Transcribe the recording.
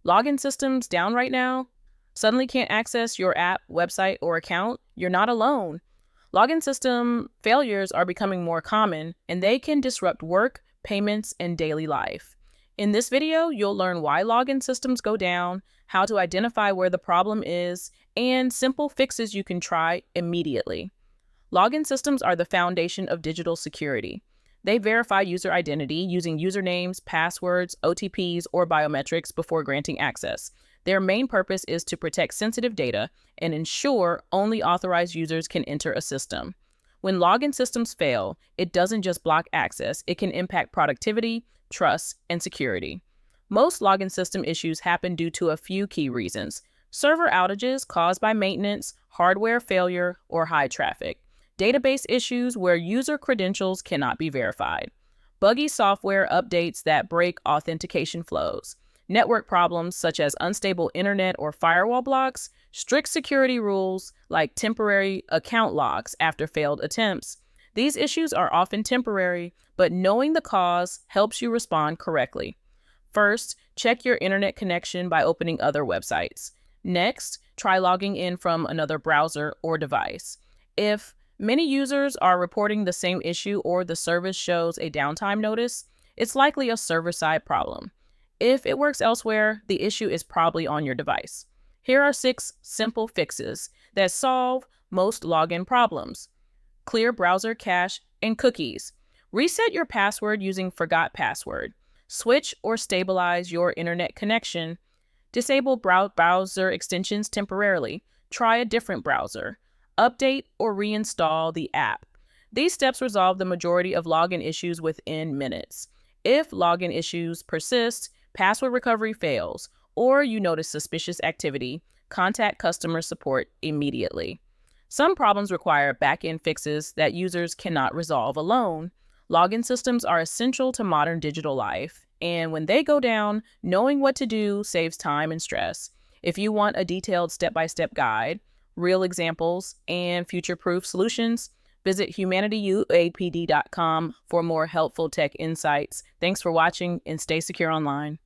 Login systems down right now? Suddenly can't access your app, website, or account? You're not alone. Login system failures are becoming more common, and they can disrupt work, payments, and daily life. In this video, you'll learn why login systems go down, how to identify where the problem is, and simple fixes you can try immediately. Login systems are the foundation of digital security. They verify user identity using usernames, passwords, OTPs, or biometrics before granting access. Their main purpose is to protect sensitive data and ensure only authorized users can enter a system. When login systems fail, it doesn't just block access, it can impact productivity, trust, and security. Most login system issues happen due to a few key reasons: server outages caused by maintenance, hardware failure, or high traffic; database issues where user credentials cannot be verified; buggy software updates that break authentication flows; network problems such as unstable internet or firewall blocks; strict security rules like temporary account locks after failed attempts. These issues are often temporary, but knowing the cause helps you respond correctly. First, check your internet connection by opening other websites. Next, try logging in from another browser or device. If many users are reporting the same issue or the service shows a downtime notice, it's likely a server-side problem. If it works elsewhere, the issue is probably on your device. Here are 6 simple fixes that solve most login problems. Clear browser cache and cookies. Reset your password using forgot password. Switch or stabilize your internet connection. Disable browser extensions temporarily. Try a different browser. Update or reinstall the app. These steps resolve the majority of login issues within minutes. If login issues persist, password recovery fails, or you notice suspicious activity, contact customer support immediately. Some problems require back-end fixes that users cannot resolve alone. Login systems are essential to modern digital life, and when they go down, knowing what to do saves time and stress. If you want a detailed step-by-step guide, real examples, and future-proof solutions, visit HUMANITYUAPD.com for more helpful tech insights. Thanks for watching, and stay secure online.